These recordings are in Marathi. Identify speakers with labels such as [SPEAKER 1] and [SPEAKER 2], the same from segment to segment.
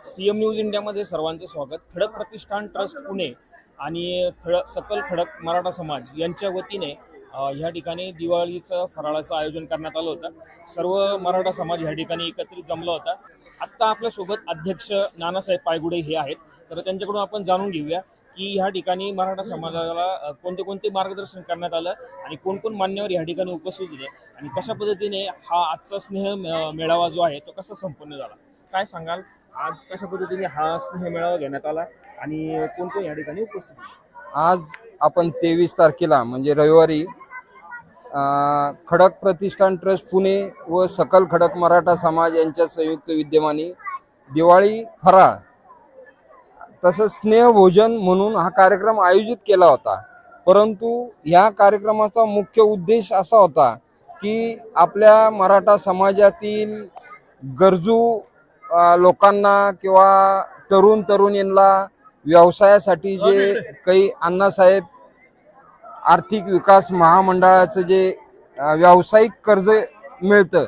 [SPEAKER 1] सीएम न्यूज इंडियामध्ये सर्वांचं स्वागत। खडक प्रतिष्ठान ट्रस्ट पुणे आणि सकल खडक मराठा समाज यांच्या वतीने ह्या ठिकाणी दिवाळीचं फराळाचं आयोजन करण्यात आलं होतं। सर्व मराठा समाज ह्या ठिकाणी एकत्रित जमला होता। आत्ता आपल्या सोबत अध्यक्ष नानासाहेब पायगुडे हे आहेत, तर त्यांच्याकडून आपण जाणून घेऊया की ह्या ठिकाणी मराठा समाजाला कोणते मार्गदर्शन करण्यात आलं आणि कोण कोण मान्यवर ह्या ठिकाणी उपस्थित होते आणि कशा पद्धतीने हा आजचा स्नेह मेळावा जो आहे तो कसा संपन्न झाला, काय सांगाल? आज कशा पद्धतीने हा स्नेह मेळावा घेण्यात आला आणि कोण कोण या ठिकाणी उपस्थित होते?
[SPEAKER 2] आज आपण 23 तारखेला म्हणजे रविवारी खडक प्रतिष्ठान ट्रस्ट पुणे व सकल खडक मराठा समाज यांच्या संयुक्त विद्यमाने दिवाळी फराळ तसंच स्नेह भोजन म्हणून हा कार्यक्रम आयोजित केला होता। परंतु या कार्यक्रमाचा मुख्य उद्देश असा होता की आपल्या मराठा समाजातील गरजू लोकांना किंवा तरुणींना व्यवसायासाठी जे काही अण्णासाहेब आर्थिक विकास महामंडळाचं जे व्यावसायिक कर्ज मिळतं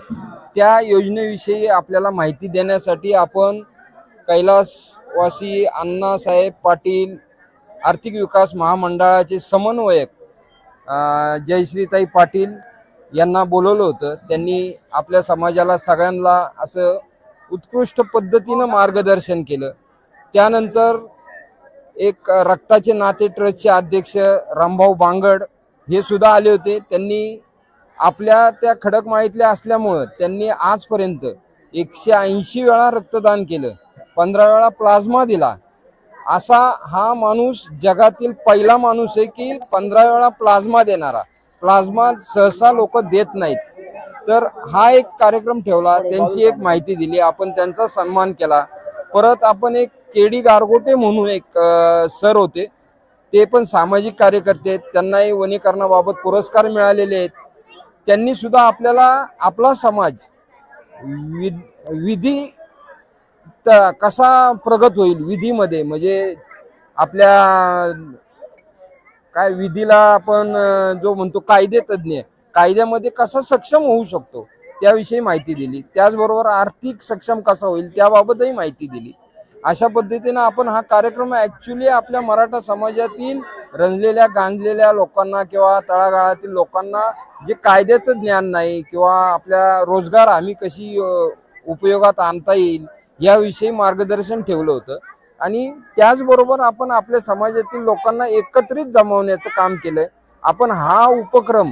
[SPEAKER 2] त्या योजनेविषयी आपल्याला माहिती देण्यासाठी आपण कैलासवासी अण्णासाहेब पाटील आर्थिक विकास महामंडळाचे समन्वयक जयश्रीताई पाटील यांना बोलवलं होतं। त्यांनी आपल्या समाजाला सगळ्यांना असं उत्कृष्ट पद्धतीनं मार्गदर्शन केलं। त्यानंतर एक रक्ताचे नाते ट्रस्टचे अध्यक्ष रामभाऊ बांगड हे सुद्धा आले होते। त्यांनी आपल्या त्या खडकमाळीतले असल्यामुळं त्यांनी आजपर्यंत 180 वेळा रक्तदान केलं, 15 वेळा प्लाझ्मा दिला। असा हा माणूस जगातील पहिला माणूस आहे की 15 वेळा प्लाझ्मा देणारा। प्लाझ्मा सहसा लोक देत नाहीत, तर हा एक कार्यक्रम ठेवला, त्यांची एक माहिती दिली, आपण त्यांचा सन्मान केला। परत आपण एक केडी गारगोटे म्हणून एक सर होते, ते पण सामाजिक कार्यकर्ते, त्यांनाही वनीकरणाबाबत पुरस्कार मिळालेले आहेत। त्यांनी सुद्धा आपल्याला आपला समाज विधी कसा प्रगत होईल विधीमध्ये, म्हणजे आपल्या काय विधीला आपण जो म्हणतो कायदे तज्ञ, कायद्यामध्ये कसा सक्षम होऊ शकतो त्याविषयी माहिती दिली। त्याचबरोबर आर्थिक सक्षम कसा होईल त्याबाबतही माहिती दिली। अशा पद्धतीने आपण हा कार्यक्रम ॲक्च्युली आपल्या मराठा समाजातील रंजलेल्या गांजलेल्या लोकांना किंवा तळागाळातील लोकांना जे कायद्याचं ज्ञान नाही किंवा आपल्या रोजगार हमी कशी उपयोगात आणता येईल याविषयी मार्गदर्शन ठेवलं होतं। आणि त्याचबरोबर आपण आपल्या समाजातील लोकांना एकत्रित जमवण्याचं काम केलं। आपण हा उपक्रम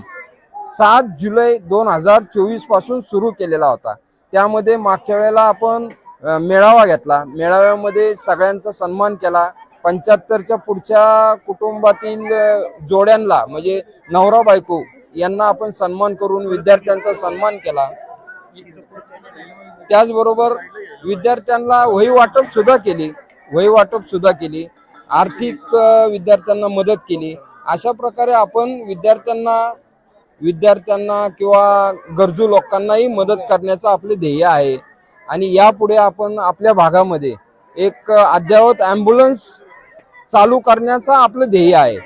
[SPEAKER 2] 7 जुलै 2024 पासून सुरू केलेला होता। त्यामध्ये मागच्या वेळेला आपण मेळावा घेतला, मेळाव्यामध्ये सगळ्यांचा सन्मान केला। 75च्या पुढच्या कुटुंबातील जोड्यांना म्हणजे नवरा बायको यांना आपण सन्मान करून विद्यार्थ्यांचा सन्मान केला। त्याचबरोबर विद्यार्थ्यांना वही वाटप सुद्धा केली, आर्थिक विद्यार्थ्यांना मदत केली। अशा प्रकारे आपण विद्यार्थ्यांना किंवा गरजू लोकांनाही मदत करण्याचं आपले ध्येय आहे। आणि यापुढे आपण आपल्या भागामध्ये एक अद्ययावत ॲम्ब्युलन्स चालू करण्याचं आपलं ध्येय आहे।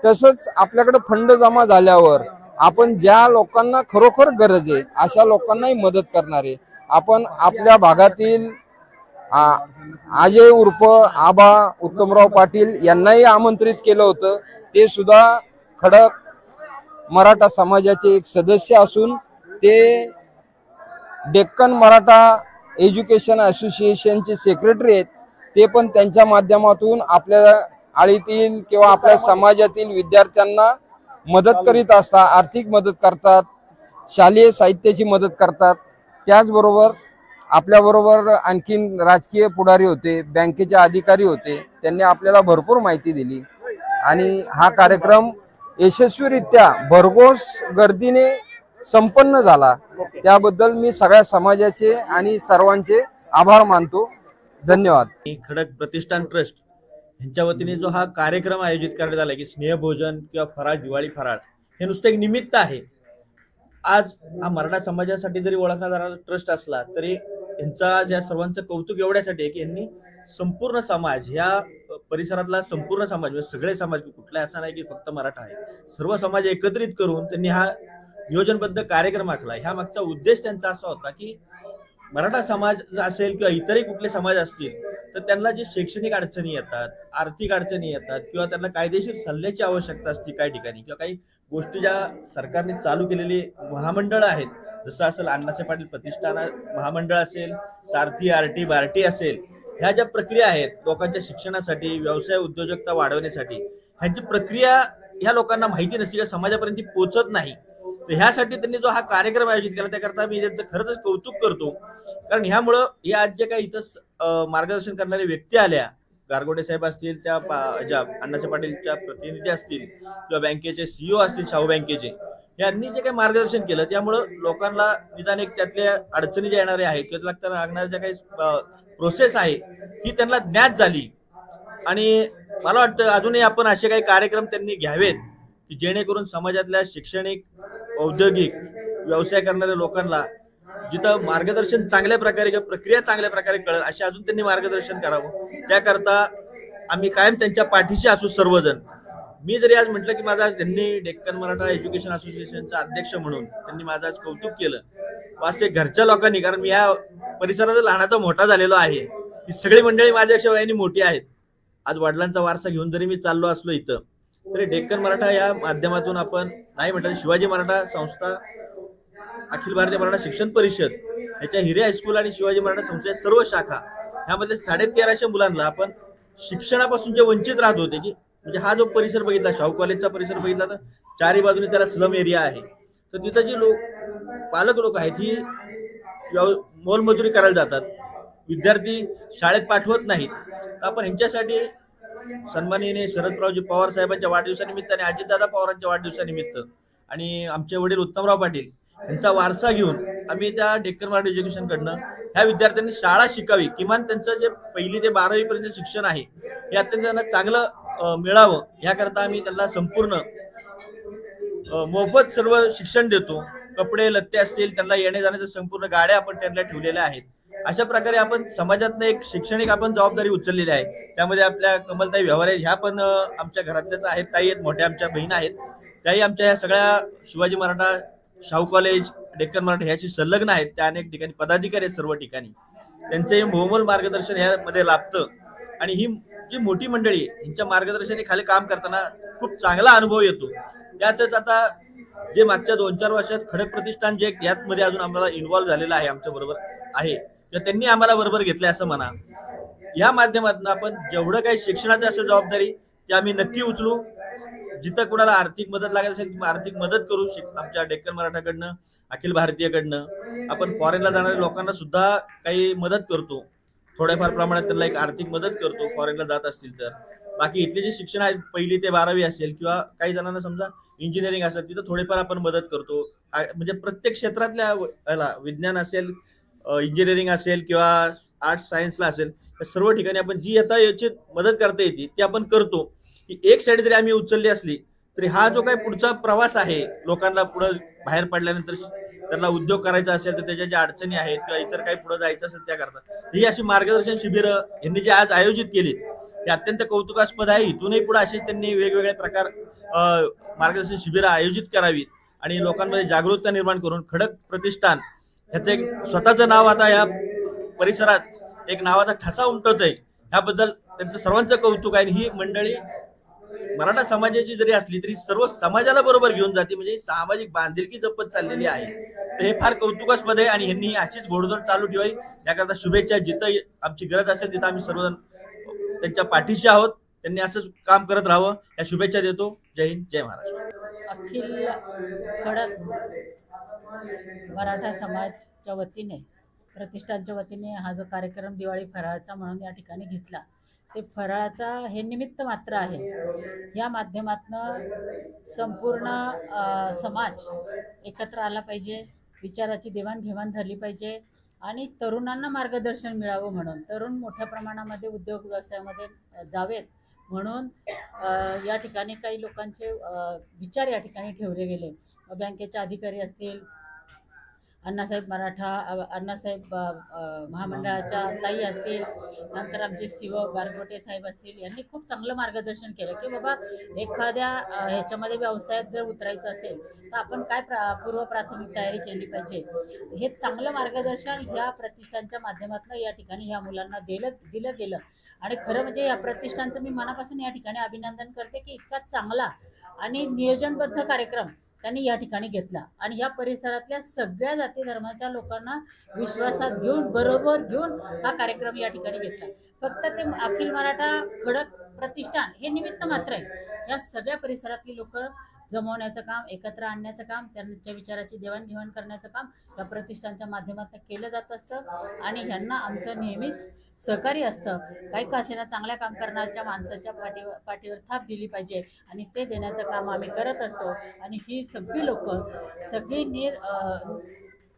[SPEAKER 2] तसंच आपल्याकडे फंड जमा झाल्यावर आपण ज्या लोकांना खरोखर गरज आहे अशा लोकांनाही मदत करणार आहे। आपण आपल्या भागातील अजय उर्फ आबा उत्तमराव पाटील यांनाही आमंत्रित केलं होतं। ते सुद्धा खडक मराठा समाजाचे एक सदस्य असून ते डेक्कन मराठा एज्युकेशन असोसिएशनचे सेक्रेटरी आहेत। ते पण त्यांच्या माध्यमातून आपल्या आळीतील किंवा आपल्या समाजातील विद्यार्थ्यांना मदत करीत असतात, आर्थिक मदत करतात, शालेय साहित्याची मदत करतात। त्याचबरोबर आपल्याबरोबर आणखीन राजकीय पुढारी होते, बँकेचे अधिकारी होते, त्यांनी आपल्याला भरपूर माहिती दिली आणि हा कार्यक्रम यशस्वीरित्या भरघोस गर्दीने संपन्न झाला। त्याबद्दल मी सगळ्या समाजाचे आणि सर्वांचे आभार मानतो। धन्यवाद।
[SPEAKER 3] खडक प्रतिष्ठान ट्रस्ट यांच्या वतीने जो हा कार्यक्रम आयोजित करण्यात आला की स्नेहभोजन किंवा फराळ, दिवाळी फराळ हे नुसतं एक निमित्त आहे। आज हा मराठा समाजासाठी जरी ओळखला जाणारा ट्रस्ट असला तरी यांचा ज्या सर्वांचं कौतुक एवढ्यासाठी आहे की यांनी संपूर्ण समाज, ह्या परिसरातला संपूर्ण समाज म्हणजे सगळे समाज, कुठला असा नाही की फक्त मराठा आहे, सर्व समाज एकत्रित करून त्यांनी हा नियोजनबद्ध कार्यक्रम आखला। ह्या मागचा उद्देश त्यांचा असा होता की मराठा समाज असेल किंवा इतरही कुठले समाज असतील तर त्यांना जे शैक्षणिक अडचणी येतात, आर्थिक अडचणी येतात किंवा त्यांना कायदेशीर सल्ल्याची आवश्यकता असते काही ठिकाणी, किंवा काही गोष्टी ज्या सरकारने चालू केलेली महामंडळं आहेत, जसं असेल अण्णासाहेब पाटील प्रतिष्ठान महामंडळ असेल, सारथी आरटी बार्टी असेल, ह्या ज्या प्रक्रिया आहेत लोकांच्या शिक्षणासाठी, व्यवसाय उद्योजकता वाढवण्यासाठी, ह्यांची प्रक्रिया ह्या लोकांना माहिती नसते किंवा समाजापर्यंत पोहोचत नाही. तर ह्यासाठी त्यांनी जो हा कार्यक्रम आयोजित केला त्याकरता मी त्यांचं खरंच कौतुक करतो. कारण ह्यामुळं हे आज जे काही इथं मार्गदर्शन करणारे व्यक्ती आल्या, गारगोडे साहेब असतील, त्या ज्या अण्णासाहेब पाटीलच्या प्रतिनिधी असतील किंवा बँकेचे सीईओ असतील, शाहू बँकेचे, यांनी जे काही मार्गदर्शन केलं त्यामुळं लोकांना निदान एक त्यातल्या अडचणी ज्या येणाऱ्या आहेत किंवा त्याला लागणाऱ्या ज्या काही प्रोसेस आहे ही त्यांना ज्ञात झाली. आणि मला वाटतं अजूनही आपण असे काही कार्यक्रम त्यांनी घ्यावेत की जेणेकरून समाजातल्या शैक्षणिक, औद्योगिक, व्यवसाय करणाऱ्या लोकांना जिथं मार्गदर्शन चांगल्या प्रकारे किंवा प्रक्रिया चांगल्या प्रकारे कळेल असे अजून त्यांनी मार्गदर्शन करावं. त्याकरता आम्ही कायम त्यांच्या पाठीशी असू सर्वजण. मी जरी आज म्हटलं की माझा त्यांनी डेक्कन मराठा एज्युकेशन असोसिएशनचा अध्यक्ष म्हणून त्यांनी माझं आज कौतुक केलं, वास्तविक घरच्या लोकांनी, कारण मी या परिसरात लहानाचा मोठा झालेलो आहे. ही सगळी मंडळी माझ्यापेक्षा वयाने मोठी आहेत. आज वडिलांचा वारसा घेऊन जरी मी चाललो असलो इथं, तरी डेक्कन मराठा या माध्यमातून आपण नाही म्हटलं शिवाजी मराठा संस्था, अखिल भारतीय मराठा शिक्षण परिषद ह्याच्या हिरे हायस्कूल आणि शिवाजी मराठा संस्थेच्या सर्व शाखा ह्यामध्ये 1350 मुलांना आपण शिक्षणापासून जे वंचित राहत होते, की म्हणजे हा जो परिसर बघितला, शाहू कॉलेजचा परिसर बघितला तर चारी बाजूने त्याला स्लम एरिया आहे. तर तिथं जी पालक लोक आहेत ही मोलमजुरी करायला जातात, विद्यार्थी शाळेत पाठवत नाहीत. तर आपण ह्यांच्यासाठी सन्माननीय शरदरावजी पवार साहेबांच्या वाढदिवसानिमित्त आणि अजितदादा पवारांच्या वाढदिवसानिमित्त आणि आमचे वडील उत्तमराव पाटील यांचा वारसा घेऊन आम्ही त्या डेक्कन मराठा एज्युकेशन कडनं ह्या विद्यार्थ्यांनी शाळा शिकावी, किमान त्यांचं जे 1ली ते 12वी पर्यंत शिक्षण आहे हे अत्यंत त्यांना चांगलं मिळावं याकरता आम्ही त्यांना संपूर्ण मोफत सर्व शिक्षण देतो. कपडे लत्ते असतील, त्यांना येणे जाण्याच्या संपूर्ण गाड्या आपण त्यांना ठेवलेल्या आहेत. अशा प्रकारे आपण समाजातनं एक शैक्षणिक आपण जबाबदारी उचललेली आहे. त्यामध्ये आपल्या कमलताई व्यवहारे ह्या पण आमच्या घरातल्याच आहेत, ताई आहेत, मोठ्या आमच्या बहीण आहेत, त्याही आमच्या ह्या सगळ्या शिवाजी मराठा, शाहू कॉलेज, डेक्कन मराठा ह्याशी संलग्न आहेत. त्या अनेक ठिकाणी पदाधिकारी आहेत सर्व ठिकाणी. त्यांचे बहुमोल मार्गदर्शन ह्यामध्ये लाभतं. आणि ही जी मोठी मंडळी यांच्या मार्गदर्शनाखाली काम करताना खूप चांगला अनुभव येतो. त्यातच आता जे मागच्या 2-4 वर्षात खडक प्रतिष्ठान जे यामध्ये अजून आम्हाला इन्व्हॉल्व्ह झालेलं आहे, आमच्या बरोबर आहे, तर त्यांनी आम्हाला बरोबर घेतलंय असं म्हणा. या माध्यमातून आपण जेवढं काही शिक्षणाची असेल जबाबदारी ती आम्ही नक्की उचलू. जिथं कुणाला आर्थिक मदत लागत असेल आर्थिक मदत करू. आमच्या डेक्कन मराठाकडनं, अखिल भारतीयकडनं आपण फॉरेनला जाणाऱ्या लोकांना सुद्धा काही मदत करतो, थोड्याफार प्रमाणात त्यांना एक आर्थिक मदत करतो फॉरेनला जात असतील तर. बाकी इथले जे शिक्षण आहे 1ली ते 12वी असेल किंवा काही जणांना समजा इंजिनिअरिंग असेल तिथं थोडेफार आपण मदत करतो. म्हणजे प्रत्येक क्षेत्रातल्या विज्ञान असेल, इंजिनिअरिंग असेल किंवा आर्ट्स सायन्सला असेल, या सर्व ठिकाणी आपण जी आता याची मदत करता येते ती आपण करतो. ही एक साईड जरी आम्ही उचलली असली तरी हा जो काही पुढचा प्रवास आहे, लोकांना पुढे बाहेर पडल्यानंतर त्यांना उद्योग करायचा असेल तर त्याच्या ज्या अडचणी आहेत किंवा इतर काही पुढे जायचं असेल त्याकरता ही अशी मार्गदर्शन शिबिरं यांनी जे आज आयोजित केली ते अत्यंत कौतुकास्पद आहे. इथूनही पुढे असेच त्यांनी वेगवेगळे प्रकार मार्गदर्शन शिबिरं आयोजित करावीत आणि लोकांमध्ये जागरूकता निर्माण करून खडक प्रतिष्ठान ह्याचं एक स्वतःचं नाव आता या परिसरात एक नावाचा ठसा उमटत आहे. ह्याबद्दल त्यांचं सर्वांचं कौतुक आहे. ही मंडळी मराठा समाजाची जरी असली तरी सर्व समाजाला बरोबर घेऊन जाते, म्हणजे सामाजिक बांधिलकी जपत चाललेली आहे. तर हे फार कौतुकास्पद आहे आणि ह्यांनी अशीच घोडदौड चालू ठेवावी याकरता शुभेच्छा. जिथं आमची गरज असेल तिथं आम्ही सर्वजण त्यांच्या पाठीशी आहोत. त्यांनी असंच काम करत राहावं या शुभेच्छा देतो. जय हिंद, जय महाराष्ट्र.
[SPEAKER 4] अखिल खडक मराठा समाजच्या वतीने, प्रतिष्ठानच्या वतीने हा जो कार्यक्रम दिवाळी फराळाचा म्हणून या ठिकाणी घेतला, ते फराळाचा हे निमित्त मात्र आहे. या माध्यमातनं संपूर्ण समाज एकत्र आला पाहिजे, विचाराची देवाणघेवाण झाली पाहिजे आणि तरुणांना मार्गदर्शन मिळावं म्हणून, तरुण मोठ्या प्रमाणामध्ये उद्योग व्यवसायामध्ये जावेत म्हणून या ठिकाणी काही लोकांचे विचार या ठिकाणी ठेवले गेले. बँकेचे अधिकारी असतील, अण्णासाहेब मराठा अण्णासाहेब महामंडळाच्या ताई असतील, नंतर आमचे गारगोटे साहेब असतील, यांनी खूप चांगलं मार्गदर्शन केलं की बाबा एखाद्या ह्याच्यामध्ये व्यवसायात जर उतरायचं असेल तर आपण काय पूर्व प्राथमिक तयारी केली पाहिजे, हे चांगलं मार्गदर्शन ह्या प्रतिष्ठानच्या माध्यमातून या ठिकाणी ह्या मुलांना दिलं गेलं. आणि खरं म्हणजे या प्रतिष्ठानचं मी मनापासून या ठिकाणी अभिनंदन करते की इतका चांगला आणि नियोजनबद्ध कार्यक्रम त्यांनी या ठिकाणी घेतला आणि या परिसरातल्या सगळ्या जाती धर्माच्या लोकांना विश्वासात घेऊन बरोबर घेऊन हा कार्यक्रम या ठिकाणी घेतला. फक्त ते अखिल मराठा खडक प्रतिष्ठान हे निमित्त मात्र आहे. या सगळ्या परिसरातली लोक जमवण्याचं काम, एकत्र आणण्याचं काम, त्यांच्या विचाराची देवाणघेवाण करण्याचं काम या प्रतिष्ठानच्या माध्यमातून केलं जात असतं आणि ह्यांना आमचं नेहमीच सहकार्य असतं. काही का असेना चांगल्या काम करण्याच्या माणसाच्या पाठीवर थाप दिली पाहिजे आणि ते देण्याचं काम आम्ही करत असतो. आणि ही सगळी लोक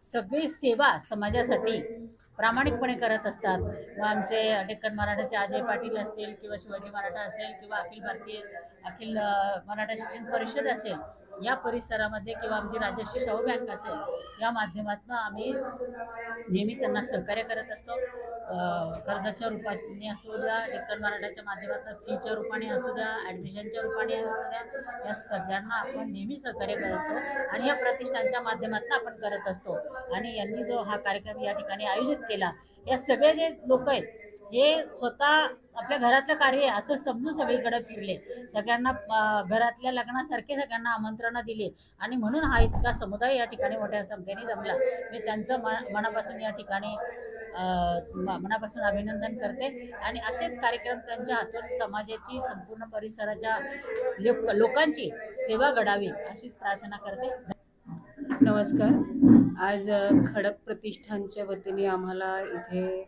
[SPEAKER 4] सगळी सेवा समाजासाठी प्रामाणिकपणे करत असतात. व आमचे डेक्कन मराठाचे अजय पाटील असतील किंवा शिवाजी मराठा असेल किंवा अखिल मराठा शिक्षण परिषद असेल, या परिसरामध्ये किंवा आमची राजश्री शाहू बँक असेल, या माध्यमातून आम्ही नेहमी त्यांना सहकार्य करत असतो. कर्जाच्या रूपाने असू द्या, डेक्कन मराठाच्या माध्यमातून फीच्या रूपाने असू द्या, ॲडमिशनच्या रूपाने असू द्या, या सगळ्यांना आपण नेहमी सहकार्य करत असतो आणि या प्रतिष्ठानच्या माध्यमातून आपण करत असतो. आणि यांनी जो हा कार्यक्रम या ठिकाणी आयोजित केला, या सगळे जे लोक आहेत हे स्वतः आपल्या घरातलं कार्य आहे असं समजून सगळीकडे फिरले, सगळ्यांना घरातल्या लग्नासारखे सगळ्यांना आमंत्रणं दिली आणि म्हणून हा इतका समुदाय या ठिकाणी मोठ्या संख्येने जमला. मी त्यांचं मनापासून या ठिकाणी मनापासून अभिनंदन करते आणि असेच कार्यक्रम त्यांच्या हातून समाजाची, संपूर्ण परिसराच्या लोकांची सेवा घडावी अशीच प्रार्थना करते.
[SPEAKER 5] नमस्कार. आज खडक प्रतिष्ठानच्या वतीने आम्हाला इथे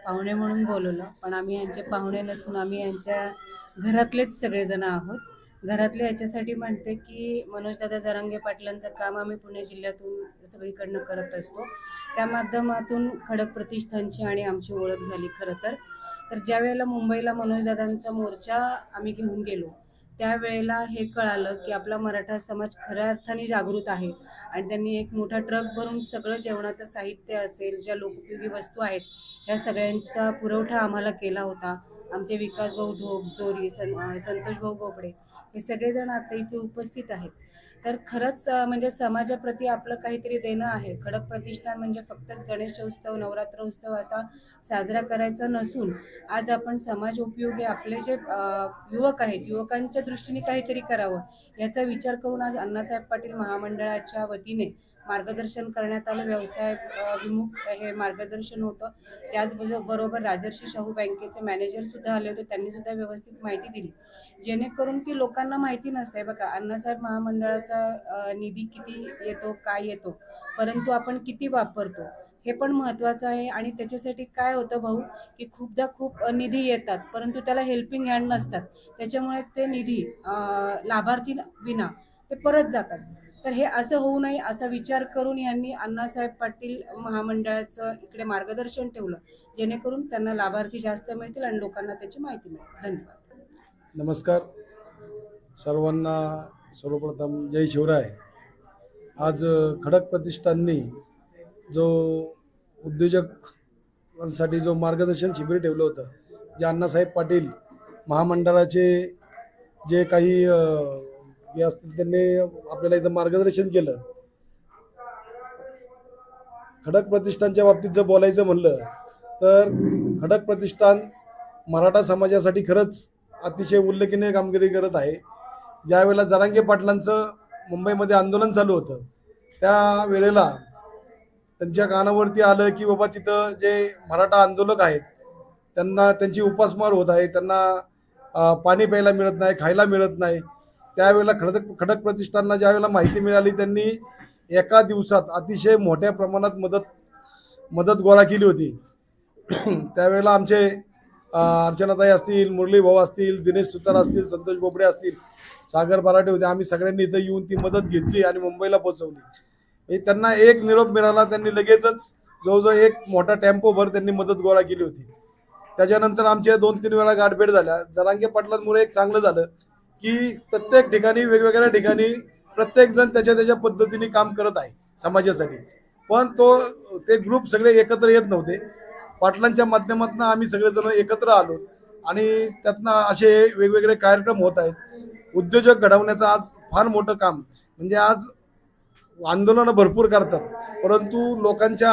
[SPEAKER 5] पाहुणे म्हणून बोलवलं, पण आम्ही यांचे पाहुणे नसून आम्ही यांच्या घरातलेच सगळेजण आहोत. घरातले याच्यासाठी म्हणते की मनोजदादा जरांगे पाटलांचं काम आम्ही पुणे जिल्ह्यातून सगळीकडनं करत असतो. त्या माध्यमातून खडक प्रतिष्ठानची आणि आमची ओळख झाली. खरं तर ज्या वेळेला मुंबईला मनोजदादांचा मोर्चा आम्ही घेऊन गेलो त्यावेळेला हे कळालं की आपला मराठा समाज खऱ्या अर्थाने जागृत आहे आणि त्यांनी एक मोठा ट्रक भरून सगळं जेवणाचं साहित्य असेल, ज्या लोकोपयोगी वस्तू आहेत, ह्या सगळ्यांचा पुरवठा आम्हाला केला होता. आमचे विकासभाऊ ढोक, जोरी, संतोषभाऊ बोबडे हे सगळेजण आता इथे उपस्थित आहेत. तर खरंच म्हणजे समाजाप्रती आपलं काहीतरी देणं आहे. खडक प्रतिष्ठान म्हणजे फक्तच गणेशोत्सव, नवरात्र उत्सव असा साजरा करायचा नसून आज आपण समाज उपयोगी आपले जे युवक आहेत, युवकांच्या दृष्टीने काहीतरी करावं याचा विचार करून आज अण्णासाहेब पाटील महामंडळाच्या वतीने मार्गदर्शन करण्यात आलं. व्यवसाय विमुख हे मार्गदर्शन होतं. त्याचबरोबर राजर्षी शाहू बँकेचे मॅनेजरसुद्धा आले होते, त्यांनीसुद्धा व्यवस्थित माहिती दिली, जेणेकरून की लोकांना माहिती नसते बघा अण्णासाहेब महामंडळाचा निधी किती येतो, काय येतो, परंतु आपण किती वापरतो हे पण महत्त्वाचं आहे. आणि त्याच्यासाठी काय होतं भाऊ की खूप निधी येतात परंतु त्याला हेल्पिंग हँड नसतात, त्याच्यामुळे ते निधी लाभार्थी विना ते परत जातात. तर हे असं होऊ नये असा विचार करून यांनी अण्णासाहेब पाटील महामंडळाचं इकडे मार्गदर्शन ठेवलं, जेणेकरून त्यांना लाभार्थी जास्त मिळतील आणि लोकांना त्याची माहिती मिळेल. धन्यवाद.
[SPEAKER 6] नमस्कार सर्वांना. सर्वप्रथम जय शिवराय. आज खडक प्रतिष्ठाननी जो उद्योजकांसाठी जो मार्गदर्शन शिबिर ठेवलं होतं, जे अण्णासाहेब पाटील महामंडळाचे जे काही हे असतील त्यांनी आपल्याला इथं मार्गदर्शन केलं. खडक प्रतिष्ठानच्या बाबतीत जर बोलायचं म्हणलं तर खडक प्रतिष्ठान मराठा समाजासाठी खरंच अतिशय उल्लेखनीय कामगिरी करत आहे. ज्या वेळेला जरांगे पाटलांचं मुंबईमध्ये आंदोलन चालू होतं त्या वेळेला त्यांच्या कानावरती आलं की बाबा तिथं जे मराठा आंदोलक आहेत त्यांना त्यांची उपासमार होत आहे, त्यांना पाणी प्यायला मिळत नाही, खायला मिळत नाही. त्यावेळेला खडक प्रतिष्ठानला ज्या वेळेला माहिती मिळाली त्यांनी एका दिवसात अतिशय मोठ्या प्रमाणात मदत गोळा केली होती. त्यावेळेला आमचे अर्चनाताई असतील, मुरली भाऊ असतील, दिनेश सुतार असतील, संतोष बोबडे असतील, सागर बराटे होते. आम्ही सगळ्यांनी इथं येऊन ती मदत घेतली आणि मुंबईला पोहोचवली. त्यांना एक निरोप मिळाला, त्यांनी लगेचच जवळजवळ एक मोठा टेम्पोभर त्यांनी मदत गोळा केली होती. त्याच्यानंतर आमच्या 2-3 वेळा गाठभेट झाल्या. जरांगे पाटलांमुळे एक चांगलं झालं की प्रत्येक ठिकाणी वेगवेगळ्या ठिकाणी प्रत्येक जण त्याच्या पद्धतीने काम करत आहे समाजासाठी. पण ते ग्रुप सगळे एकत्र येत नव्हते. पाटलांच्या माध्यमातून आम्ही सगळेजण एकत्र आलो आणि त्यातनं असे वेगवेगळे कार्यक्रम होत आहेत. उद्योजक घडवण्याचं आज फार मोठं काम, म्हणजे आज आंदोलनं भरपूर करतात, परंतु लोकांच्या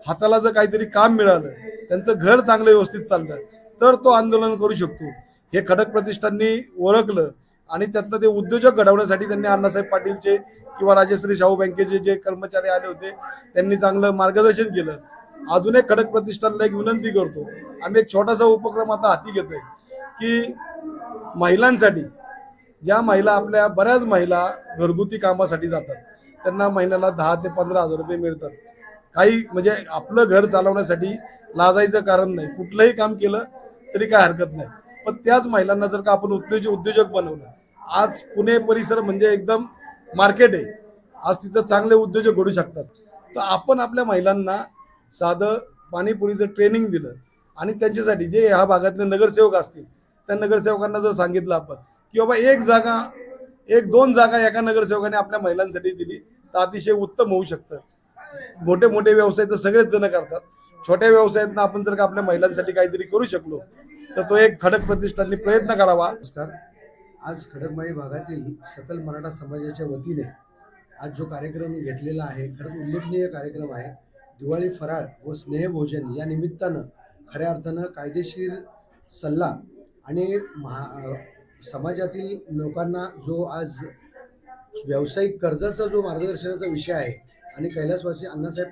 [SPEAKER 6] हाताला जर काहीतरी काम मिळालं, त्यांचं घर चांगलं व्यवस्थित चाललं, तर तो आंदोलन करू शकतो. हे खडक प्रतिष्ठाननी ओळखलं आणि त्यातनं ते उद्योजक घडवण्यासाठी त्यांनी अण्णासाहेब पाटीलचे किंवा राजश्री शाहू बँकेचे जे कर्मचारी आले होते त्यांनी चांगलं मार्गदर्शन केलं. अजून एक खडक प्रतिष्ठानला एक विनंती करतो, आम्ही एक छोटासा उपक्रम आता हाती घेतोय की महिलांसाठी, ज्या महिला आपल्या बऱ्याच महिला घरगुती कामासाठी जातात, त्यांना महिन्याला 10 ते 15 हजार रुपये मिळतात. काही म्हणजे आपलं घर चालवण्यासाठी लाजायचं कारण नाही, कुठलंही काम केलं तरी काय हरकत नाही. पण त्याच महिलांना जर का आपण उद्योजक बनवलं, आज पुणे परिसर म्हणजे एकदम मार्केट आहे, आज तिथं चांगले उद्योजक घडू शकतात. तर आपण आपल्या महिलांना साधं पाणीपुरीचं ट्रेनिंग दिलं आणि त्यांच्यासाठी जे ह्या भागातले नगरसेवक असतील त्या नगरसेवकांना जर सांगितलं आपण की बाबा एक दोन जागा एका नगरसेवकाने आपल्या महिलांसाठी दिली तर अतिशय उत्तम होऊ शकतं. मोठे मोठे व्यवसाय तर सगळेच जण करतात, छोट्या व्यवसायातनं आपण जर का आपल्या महिलांसाठी काहीतरी करू शकलो तर तो एक खडक प्रतिष्ठाननी प्रयत्न करावा.
[SPEAKER 7] नमस्कार. आज खडकमाळी भागातील सकल मराठा समाजाच्या वतीने आज जो कार्यक्रम घेतलेला आहे, खरंच उल्लेखनीय कार्यक्रम आहे. दिवाळी फराळ व स्नेहभोजन या निमित्तानं खऱ्या अर्थानं कायदेशीर सल्ला आणि समाजातील लोकांना जो आज व्यावसायिक कर्जाचा जो मार्गदर्शनाचा विषय आहे आणि कैलासवासी अण्णासाहेब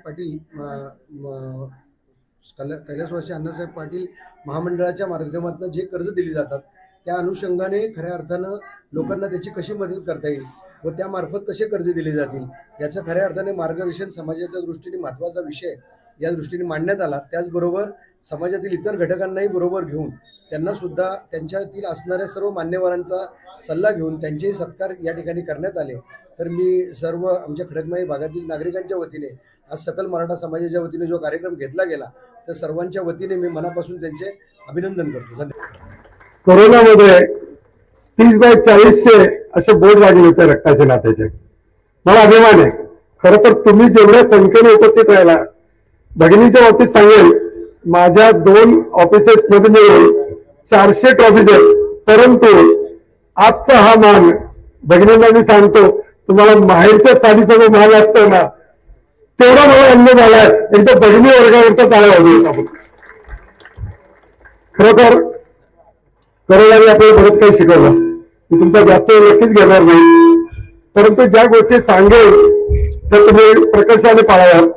[SPEAKER 7] पाटील महामंडळाच्या माध्यमातून जे कर्ज दिली जातात त्या अनुषंगाने खऱ्या अर्थानं लोकांना त्याची कशी मदत करता येईल व त्यामार्फत कसे कर्ज दिले जातील याचं खऱ्या अर्थाने मार्गदर्शन समाजाच्या दृष्टीने महत्त्वाचा विषय या दृष्टीने मांडण्यात आला. त्याचबरोबर समाजातील इतर घटकांनाही बरोबर घेऊन त्यांना सुद्धा त्यांच्यातील असणाऱ्या सर्व मान्यवरांचा सल्ला घेऊन त्यांचेही सत्कार या ठिकाणी करण्यात आले. तर मी सर्व आमच्या खडकमाळी भागातील नागरिकांच्या वतीने आज सकल मराठा समाजाच्या वतीने जो कार्यक्रम घेतला गेला तर सर्वांच्या वतीने मी मनापासून त्यांचे अभिनंदन करतो. धन्यवाद.
[SPEAKER 8] कोरोनामध्ये 30/40 असे बोर्ड लागले होते रक्ताचे नात्याचे. मला अभिमान आहे. खरं तर तुम्ही जेवढ्या संख्येने उपस्थित राहिला, भगिनीच्या बाबतीत सांगेल, माझ्या 2 ऑफिसेस मध्ये मिळून 400 ट्रॉफीज आहेत, परंतु आजचा हा मान भगिनींना मी सांगतो, तुम्हाला माहेरच्या साडीचा जो मान असतो ना तेवढा मला अन्य झालाय. एकदा भगिनी वर्गावरचा टाळ्या वाजवत आपण. खरोखर करोनाने आपल्याला बरंच काही शिकवलं. मी तुमचा जास्त नक्कीच घेणार नाही, परंतु ज्या गोष्टी सांगेल तर तुम्ही प्रकर्षाने पाळाव्यात.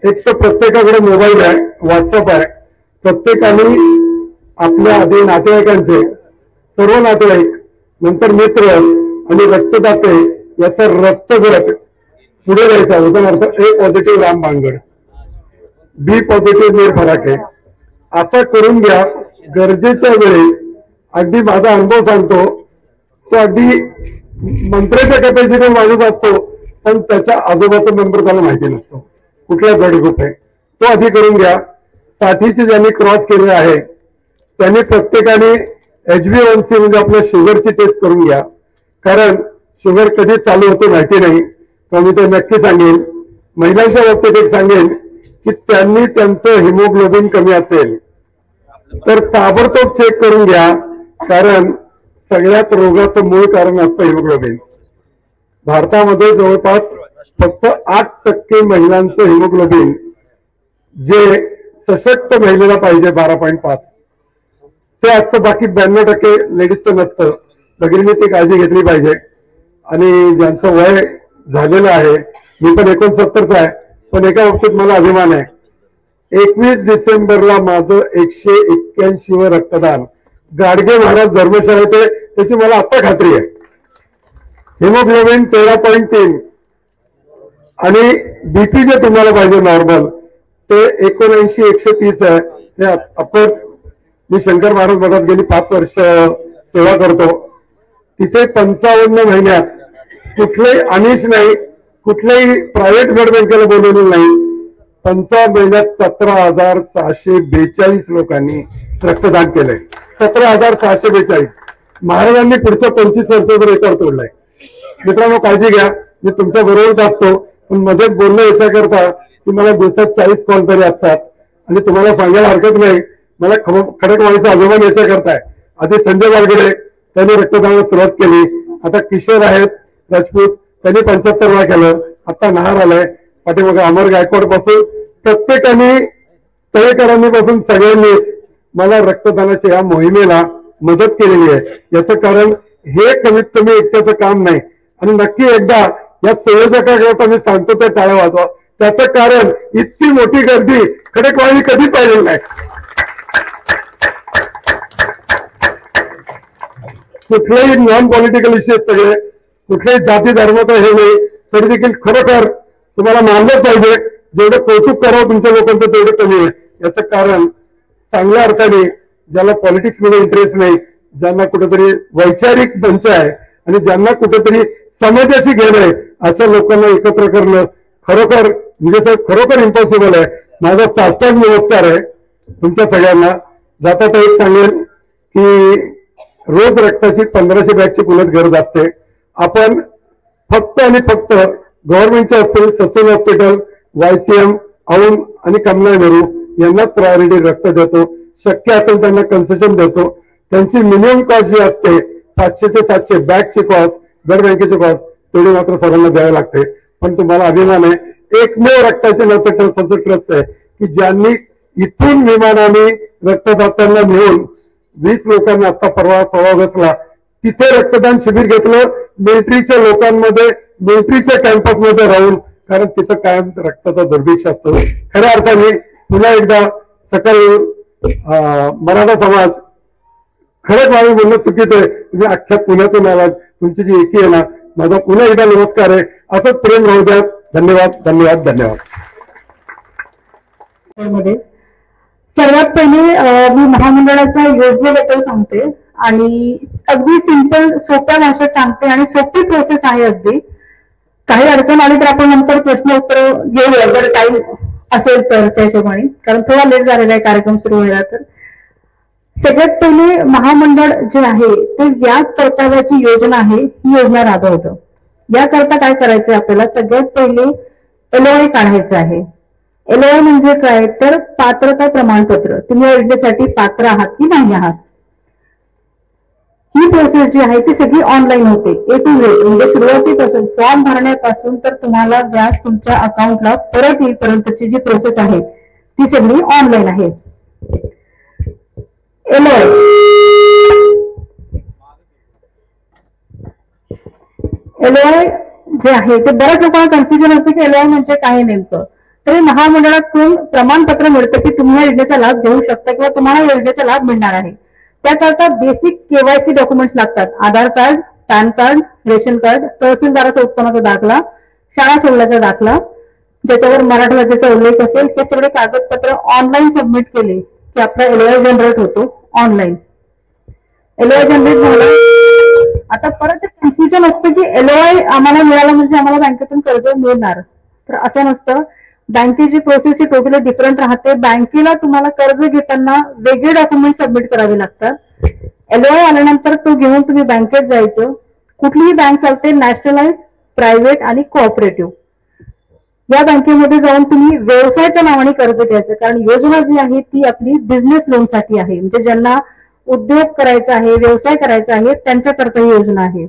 [SPEAKER 8] एक तर प्रत्येकाकडे मोबाईल आहे, व्हॉट्सअप आहे. प्रत्येकाने आपल्या आधी नातेवाईकांचे, सर्व नातेवाईक, नंतर मित्र आणि रक्तदाते याचा रक्तगट पुढे जायचा. उदाहरणार्थ A positive Ram Bangad, B positive Mir Farake, असं करून घ्या. गरजेच्या वेळी अगदी माझा अनुभव सांगतो, तो अगदी मंत्र्याच्या कॅपॅसिटी माणूस असतो, पण त्याच्या आजोबाचा नंबर त्याला माहिती नसतो, कुठला ब्लड ग्रुप आहे तो आधी करून घ्या. 60चे ज्यांनी क्रॉस केले आहे त्यांनी प्रत्येकाने HbA1c म्हणजे आपल्या शुगरची टेस्ट करून घ्या. कारण शुगर कधी चालू होते माहिती नाही, तर मी ते नक्की सांगेन. महिलांच्या बाबतीत एक सांगेन की त्यांनी त्यांचं हिमोग्लोबिन कमी असेल तर ताबडतोब चेक करून घ्या, कारण सगळ्यात रोगाचं मूळ कारण असतं हिमोग्लोबिन. भारतामध्ये जवळपास फक्त 8% महिलांचं हिमोग्लोबिन जे सशक्त महिलेला पाहिजे 12.5 ते असतं, बाकी 92% लेडीजचं नसतं. भगिनीने ती काळजी घेतली पाहिजे. आणि ज्यांचं वय झालेलं आहे, मी पण 69चा आहे, पण एका बाबतीत मला अभिमान आहे. 21 डिसेंबरला माझं 181व रक्तदान गाडगे महाराज धर्मशाळेत आहे, त्याची मला आता खात्री आहे. हिमोग्लोबिन 13.3 आणि बीपी जे तुम्हाला पाहिजे नॉर्मल ते 79-130 आहे. हे ऑफकोर्स मी शंकर महाराज मठात गेली 5 वर्ष सेवा करतो. तिथे 55 महिन्यात कुठलेही अनिश नाही, कुठल्याही प्रायव्हेट ब्लड बँकेला बोलवलेलं नाही. 55 महिन्यात 17,642 लोकांनी रक्तदान केलंय. 17,642. महाराजांनी पुढच्या 25 वर्षाचा रेकॉर्ड तोडलाय. मित्रांनो, काळजी घ्या. मी तुमच्या बरोबरच असतो. पण मध्येच बोलणं याच्याकरता की मला दिवसात 40 कॉल तरी असतात. आणि तुम्हाला सांगायला हरकत नाही, मला खडकवाडीचा अभिमान याच्याकरता आहे. आधी संजय बालगडे त्यांनी रक्तदानाला सुरुवात केली, आता किशोर आहेत राजपूत त्यांनी 75 वेळा केलं, आता नहार आलाय, पाठीमागे अमर गायकवाड पासून प्रत्येकाने तळेकरांनी पासून सगळ्यांनीच मला रक्तदानाच्या या मोहिमेला मदत केलेली आहे. याचं कारण हे कमीत कमी एकट्याचं काम नाही. आणि नक्की एकदा या संयोजकाकडे मी सांगतो त्या टाळ्या वाजवा. त्याचं कारण इतकी मोठी गर्दी खडकवाडी कधीच पाहिलेली नाही. कुठलेही नॉन पॉलिटिकल इश्यूज सगळे, कुठल्याही जाती धर्माचं हे नाही, तरी देखील खरोखर तुम्हाला मानलंच पाहिजे. जेवढं कौतुक करावं तुमच्या लोकांचं तेवढं कमी आहे. याचं कारण चांगल्या अर्थाने ज्याला पॉलिटिक्स मध्ये इंटरेस्ट नाही, ज्यांना कुठेतरी वैचारिक मंच आहे आणि ज्यांना कुठेतरी समाजाशी घेणं आहे, अशा लोकांना एकत्र करणं खरोखर म्हणजे खरोखर इम्पॉसिबल आहे. माझा साष्टांग नमस्कार आहे तुमच्या सगळ्यांना. जाता तर एक सांगेन की रोज रक्ताची 1500 बॅगची पुण्यात गरज असते. आपण फक्त आणि फक्त गव्हर्नमेंटचे hospital, Sassoon hospital, YCM, Aundh आणि कमला नेहरू यांनाच प्रायोरिटी रक्त देतो. शक्य असेल त्यांना कन्सेशन देतो. त्यांची मिनिमम कॉस्ट जी असते 500 ते 700 बॅगची कॉस्ट, ब्लड बँकेची कॉस्ट तेवढी मात्र सर्वांना द्यावी लागते. पण तुम्हाला अभिमान आहे, एकमेव रक्ताचे नाते ट्रस्ट ट्रस्ट आहे की ज्यांनी इथून विमानाने रक्तदात्यांना नेऊन 20 लोकांना आता परवा 16 ऑगस्टला तिथे रक्तदान शिबिर घेतलं. मिलिटरीच्या लोकांमध्ये, मिलिटरीच्या कॅम्पसमध्ये राहून, कारण तिथं कायम रक्ताचा दुर्भिक्ष असतो. खऱ्या अर्थाने पुन्हा एकदा सकाळी मराठा समाज खडकवाडी बोलणं चुकीचं आहे. तुम्ही अख्ख्या पुण्यातून आलात, तुमची जी एकी आहे ना, माझा पुन्हा एकदा नमस्कार आहे. असंच प्रेम राहू द्या. धन्यवाद धन्यवाद धन्यवाद.
[SPEAKER 9] सर्वात पहिले मी महामंडळाच्या योजनेबद्दल सांगते आणि अगदी सिंपल सोप्या भाषेत सांगते आणि सोपी प्रोसेस आहे अगदी. काही अडचण आली तर आपण नंतर प्रश्न उत्तर घेऊया जर टाइम असेल तरच्या हिशोबाने, कारण थोडा लेट झालेला आहे कार्यक्रम सुरू व्हायला. तर सगळ्यात पहिले महामंडळ जे आहे ते व्याज परताव्याची योजना आहे, ही योजना राबवतं. याकरता काय करायचंय आपल्याला, सगळ्यात पहिले LOI काढायचं आहे. LOI म्हणजे काय, तर पात्रता प्रमाणपत्र. तुम्ही योजनेसाठी पात्र आहात की नाही आहात. ही प्रोसेस जी आहे ती सगळी ऑनलाईन होते, A to Z. म्हणजे सुरुवातीपासून फॉर्म भरण्यापासून तर तुम्हाला व्याज तुमच्या अकाउंटला परत येईपर्यंतची जी प्रोसेस आहे ती सगळी ऑनलाईन आहे. LOI जे आहे ते बऱ्याच लोकांना कन्फ्युजन असते की LOI म्हणजे काय नेमकं. तरी महामंडळातून प्रमाणपत्र मिळतं की तुम्ही या योजनेचा लाभ घेऊ शकता किंवा तुम्हाला योजनेचा लाभ मिळणार आहे. त्याकरता बेसिक KYC डॉक्युमेंट्स लागतात. Aadhaar card, PAN card, ration card, तहसीलदाराचा उत्पन्नाचा दाखला, शाळा सोडल्याचा दाखला, ज्याच्यावर मराठी भाषेचा उल्लेख असेल, हे सगळे कागदपत्र ऑनलाईन सबमिट केले की आपला LOI जनरेट होतो ऑनलाईन. LOI जनरेट झाला. आता परत कन्फ्युजन असतं की LOI आम्हाला मिळाला म्हणजे आम्हाला बँकेतून कर्ज मिळणार, तर असं नसतं. बँकेची प्रोसेस ही टोटली डिफरंट राहते. बँकेला तुम्हाला कर्ज घेताना वेगळे डॉक्युमेंट सबमिट करावे लागतात. LOI आल्यानंतर तो घेऊन तुम्ही बँकेत जायचं. कुठलीही बँक चालते, नॅशनलाइज, प्रायव्हेट आणि कोऑपरेटिव्ह. या बँकेमध्ये जाऊन तुम्ही व्यवसायाच्या नावाने कर्ज घ्यायचं, कारण योजना जी आहे ती आपली बिझनेस लोनसाठी आहे. म्हणजे ज्यांना उद्योग करायचा आहे, व्यवसाय करायचा आहे, त्यांच्याकरता ही योजना आहे.